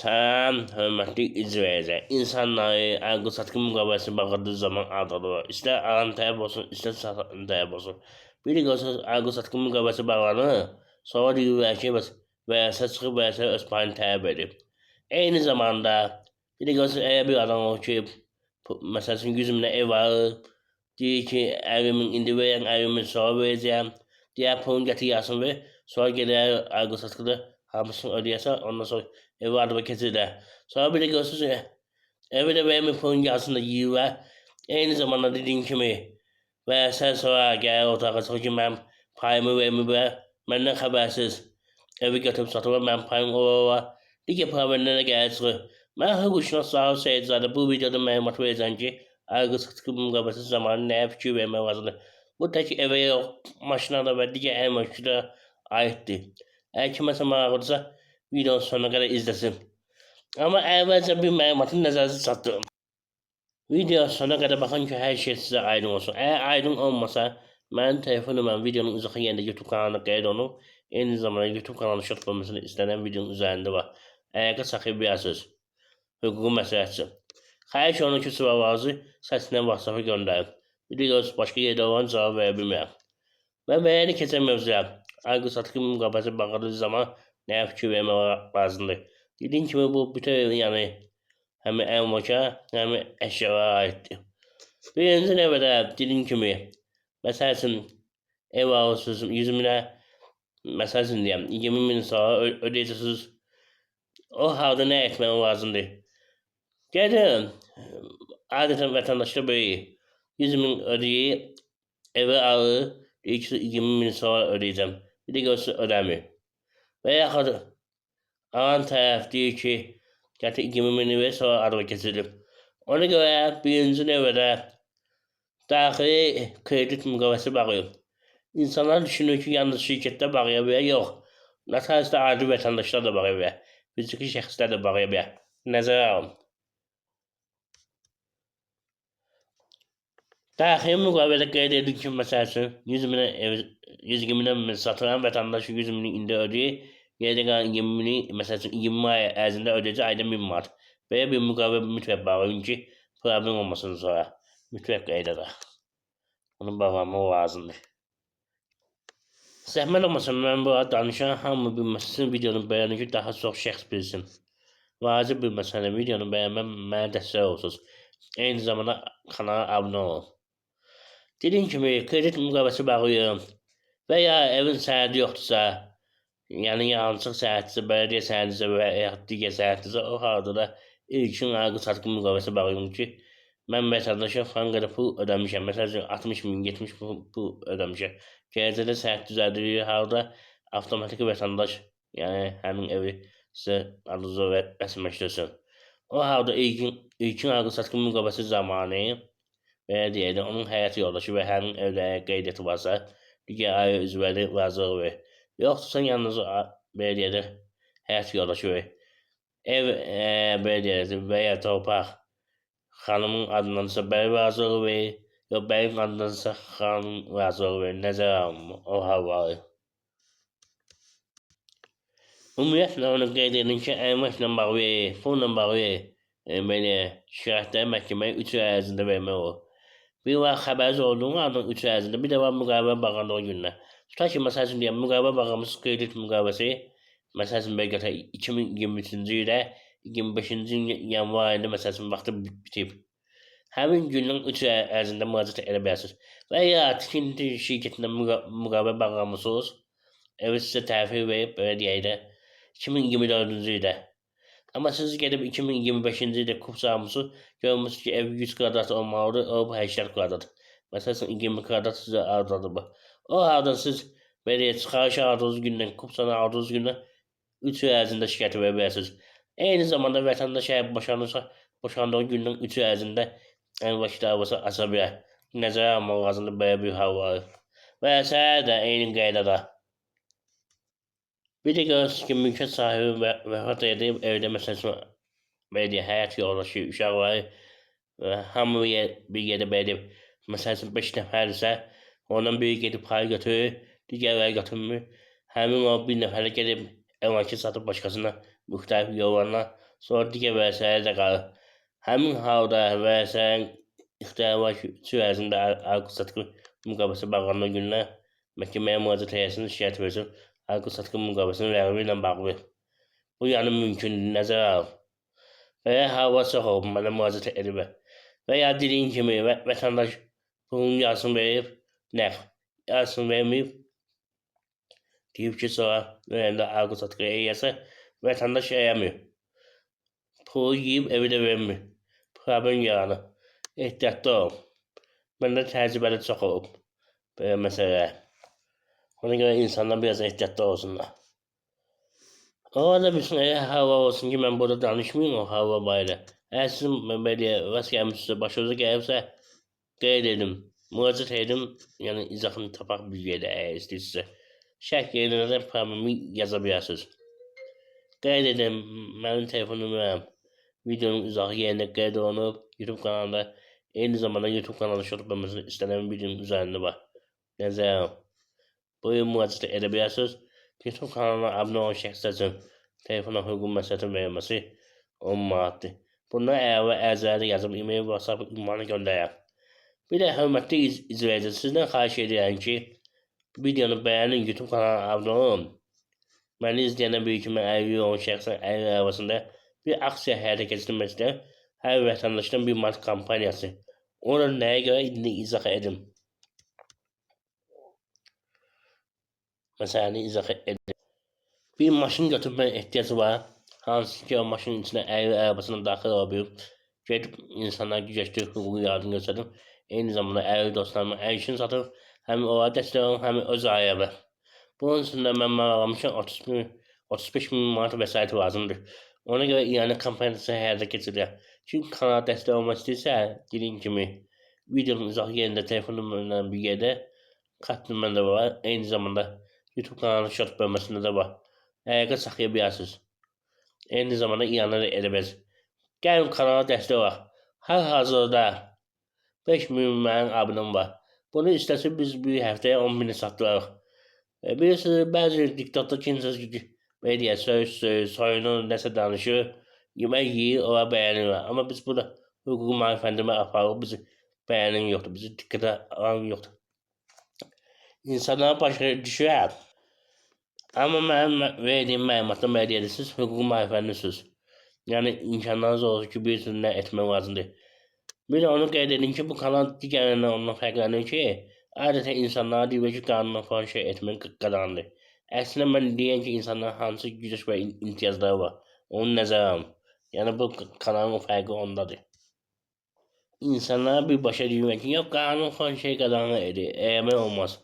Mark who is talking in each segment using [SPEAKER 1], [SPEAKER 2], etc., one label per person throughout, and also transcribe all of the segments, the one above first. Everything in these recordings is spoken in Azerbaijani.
[SPEAKER 1] Sen hörmətli izləyicilər, insanları alqı-satqı müqaviləsi bağladığı zaman aldadır. İstər alan tərəf olsun, istər satan tərəf olsun. Bir də görürsünüz alqı-satqı müqaviləsi bağlanır, sonra deyirlər ki, vərəsə çıxıb vərəsə öz payını tələb edib. Eyni zamanda bir də görürsünüz elə bir adam olur ki, məsələn 100 minə ev alır, deyir ki, əvimin indi verən əvimi sonra verəcəyəm, diğer pulunu gətir yazsın ver, sonra gələr alqı-satqıda hamısını ödəyəsən, ondan sonra evi adıma keçirlər. Sonra bir də görürsünüz, evi də vermir pulun yarısını da yeyirlər. Eyni zamanda dediyim kimi, versən sonra gəlir otağa çıxır ki, mənim payımı vermiblər, məndən xəbərsiz evi götürüb satırlar, mənim payım olar. Digər problemlərə gəlir çıxır. Mən hüquqşünas Sahib Seyidzadə bu videoda məlumat verəcəm ki, alqı-satqı müqaviləsi zamanı nəyə fikir vermək lazımdır. Bu tək evə yox, maşına da və digər əməkçilərə aiddir. Əgər kiməsə maraqlıdırsa, videonun sonuna kadar izlesin. Ama evvelce bir məlumatın nəzərinizi çatdırım. Video sonuna kadar bakın ki her şey size aydın olsun. Eğer aydın olmasa, mənim telefon numaram videonun uzakı yerinde YouTube kanalına qeyd olunub. Eyni zamanda YouTube kanalı şart olmasını istenen videonun üzerinde var. Əgər sahibiyyəsiz, hüquqi məsləhətçi. Xahiş olunur ki, suallarınızı səsinə WhatsApp-a göndərin. Biliyoruz, başqa yerdə olan cavab verə bilmirəm. Və beğeni keçən mövzuya, alqı-satqı müqaviləsi bağladığı zaman nəyə fikir vermək lazımdır. Dediyim kimi bu bütün yəni həm əmlaka, həm əşyalara aiddir. Birinci növbədə dediyim kimi, məsəl üçün ev alırsınız 100 minə, məsəl üçün deyəm 20 min sonra ödəyəcəksiniz. O halda nə etmək lazımdır? Gəlin, adətən vətəndaşlar böyle 100 min ödəyir, evi alır, deyir ki 20 min sonra ödəyəcəm. Bir də görürsünüz ödəmir. Və yaxud alan tərəf deyir ki, gətir 20 mini ver, sonra adıma keçirilib. Ona görə birinci növbədə daxili kredit müqaviləsi bağlayıb. İnsanlar düşünür ki, yalnız şirkətdə bağlaya bilər, yox. Notariusda adi vətəndaşlar da bağlaya bilər. Fiziki şəxslər də bağlaya bilər. Nəzərə alın. Daxili müqavilədə qeyd edilir ki, məsəl üçün 120 minə satılan vətəndaş 100 mini indi ödəyir. Yerdə qalan 20 mini, məsəl üçün 20 ay ərzində ödəyəcək ayda 1000 manat. Belə bir müqavilə mütləq bağlayın ki, problem olmasın sonra. Mütləq qaydada. Onu bağlamaq lazımdır. Zəhmət olmasın, mən bu danışan hamı bilməsin, videonu bəyənin ki, daha çox şəxs bilsin. Vacib bir məsələ, videonu bəyənməm mənə dəstək olsunuz. Eyni zamanda kanala abunə olun. Dediyim kimi, kredit müqaviləsi bağlayın və ya evin sənədi yoxdursa, yəni yansıq sənəddirsə, bələdiyyə sənədirsə və ya digər sənəddirsə, o halda da ilkin alqı-satqı müqaviləsi bağlayın ki, mən vətəndaşa falan qədər pul ödəmişəm. Məsələn, 60 min, 70 min pul ödəmişəm. Gələcəkdə sənəd düzəldildiyi halda avtomatik vətəndaş, yəni həmin evi sizə arzu və rəsmiləşdirsin. O halda ilkin alqı-satqı müqaviləsi zamanı və deyək də onun həyat yoldaşı və həmin evdə qeydiyyatı varsa, digər ailə üzvləri razılıq verir. Yoxdursa yalnız belə deyək də həyat yoldaşı verir. Ev belə deyək də və ya torpaq xanımın adındansa bəy razılıq verir, yox bəyin adındansa xanım razılıq verir. Nəzərə alın o havaları. Ümumiyyətlə onu qeyd edin ki, əməklə bağlı, pulla bağlı belə şikayətləri məhkəməyə 3 ay ərzində vermək olur. Bir var xəbəriniz olduğunu adın 3 ay ərzində, bir də var müqavilə bağlandığı gündən. Tutaq ki, məsəl üçün deyəm, müqavilə bağlamış kredit müqaviləsi, məsəl üçün belə götürək 2023-cü ildə 25-ci yanvar ayında məsəl üçün vaxtı bitib. Həmin gündən 3 ay ərzində müraciət edə bilərsiniz. Və ya tikinti şirkətində müqavilə bağlamışsınız, evi sizə təhvil verib, belə deyək də 2024-cü ildə. Amma siz gedib 2025-ci ildə kub salmışsınız, görmüşsünüz ki, ev 100 kvadrat olmalıdır, o 80 kvadrat. Məsələn, 20 kvadrat sizə ardadır bu. O halda siz belə çıxarış aldığınız gündən, kub sana aldığınız gündən 3 ay ərzində şikayət verə bilərsiniz. Eyni zamanda vətəndaş əgər boşanırsa, boşandığı gündən 3 ay ərzində əmlak davası aça bilər. Nəzərə almaq lazımdır belə bir hal var. Və səhər də eyni qaydada. Bir də görürsünüz ki, mülkiyyət sahibi vəfat edib, evdə məsələn, belə deyək, həyat yoldaşı, uşaqları, hamı bir yerdə belə deyək, məsələn, 5 nəfərdirsə, ondan biri gedib pay götürür, digərləri götürmür. Həmin o bir nəfərə gedib əmlakı satıb başqasına müxtəlif yollarla, sonra digər vəsailə də qalır. Həmin halda vəsailənin ixtiyarı iki ərzində alqı-satqı müqaviləsi bağlanan gündən məhkəməyə müraciət edəsin, şikayət versin, alqı-satqı müqaviləsinin ləğvi ilə bağlı. Bu yəni mümkündür, nəzərə alın. Və ya hava çox olub, mənə müraciət edib. Və ya dediyin kimi vətəndaş pulun yarısını verib, nəqd, yarısını verməyib, deyib ki, sonra verəndə alqı-satqı eləyəsə, vətəndaş eləmir. Pulu yiyib, evi də vermir. Problem yaranır. Ehtiyatlı olun. Məndə təcrübədə çox olub belə məsələlər. Ona görə insanlar biraz ehtiyatlı olsunlar. Orada bütün hava olsun ki, mən burada danışmayayım o hava barədə. Əgər sizin belə rast gəlmişsə, başınıza gəlibsə, qeyd edin, müraciət edin, yəni izahını tapaq bir yerdə əgər istəyirsinizsə. Şərh yerinə də problemi yaza bilərsiniz. Qeyd edin, mənim telefon nömrəm videonun izahı yerində qeyd olunub, YouTube kanalında, eyni zamanda YouTube kanalı şort bölməsində istənilən videonun üzərində var. Nəzərə alın. Buraya müraciət edə bilərsiniz. YouTube kanalına abunə olan şəxslər üçün telefona hüquq məsləhətin verilməsi 10 manatdır. Bundan əlavə ərizələri yazıb e-mail, WhatsApp ünvanı göndərək. Bir də hörmətli izləyicilər, sizdən xahiş edirəm ki, videonu bəyənin, YouTube kanalına abunə olun. Məni izləyənə bir kimi əlilliyi olan şəxslər əlil arasında bir aksiya həyata keçirmək istəyən hər vətəndaşdan bir manat kampaniyası. Onu nəyə görə indi izah edin. Məsələni izah edin. Bir maşın götürməyə ehtiyacı var. Hansı ki, o maşının içində əyri arabasına daxil olabilir. Gedib insanlar gücəşdir, hüquqi yardım göstərim. Eyni zamanda əyri dostlarıma əyişini satır. Həm onlara dəstək olun, həm öz ailəmə. Bunun üçün də mən məramışam 35 min manat vəsait lazımdır. Ona görə yəni kampaniyası həyata keçirir. Kim kanala dəstək olmaq istəyirsə, dediyim kimi, videonun izah yerində telefon nömrələrlə bir yerdə kart nömrəndə var. Eyni zamanda YouTube kanalının şort bölməsində də var. Əlaqə saxlaya bilərsiniz. Eyni zamanda ilanlar da edə bilərsiniz. Gəlin kanala dəstək olaq. Hal-hazırda 5000 mənim abunəm var. Bunu istəsə biz bir həftəyə 10.000-i satdırarıq. Bilirsiniz, bəzi diktator kimsəz belə deyək, soyunur, nəsə danışır, yemək yeyir, ola bəyənirlər. Amma biz burada hüquqi maarifləndirmə aparıq, bizi bəyənin yoxdur, bizi diqqətə alan yoxdur. İnsanlara başa düşürəm. Amma mənim verdiyim məlumatda belə deyirsiniz, hüquqi maarifləndirsiniz. Yəni imkanlarınız olur ki, bilirsiniz nə etmək lazımdır. Bir də onu qeyd edin ki, bu kanal digərlərindən ondan fərqlənir ki, adətən insanlara deyir ki, qanunla falan şey etmək qadağandır. Əslində mən deyən ki, insanların hansı gücəş və imtiyazları var, onu nəzərə alın. Yəni bu kanalın fərqi ondadır. İnsanlara bir başa deyirlər ki, yox, qanun falan şey qadağan edir, eləmək olmaz.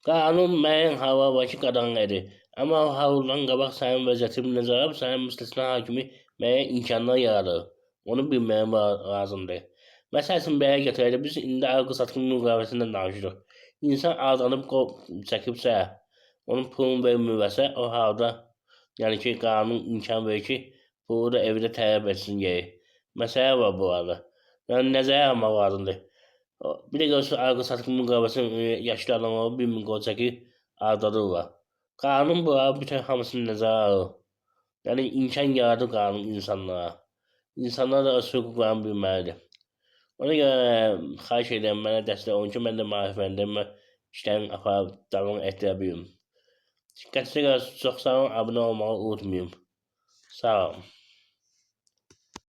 [SPEAKER 1] Qanun müəyyən hallar var ki, qadağan edir. Amma o haldan qabaq sənin vəziyyətin nəzərə alıb, sənin müstəsna hakimi müəyyən imkanlar yaradır. Onu bilməyə lazımdır. Məsəl üçün belə gətirək, biz indi alqı-satqı müqaviləsindən danışırıq. İnsan aldanıb çəkibsə, onun pulunu vermirsə, o halda yəni ki, qanun imkan verir ki, pulu da evdə tələb etsin geri. Məsələ var bu arada. Yəni nəzərə almaq lazımdır. Bir də görürsünüz, alqı-satqı müqaviləsinin yaşlı adamları 1000 qol çəkir, aldadırlar. Qanun bunları bütün hamısını nəzərə alır. Yəni imkan yaradır qanun insanlara. İnsanlar da öz hüquqlarını bilməlidir. Ona görə xahiş edirəm, mənə dəstək olun ki, mən də maarifləndirmə işlərini aparıb davam etdirə bilim. Diqqətinizə görə çox sağ olun, abunə olmağı unutmayın. Sağ olun.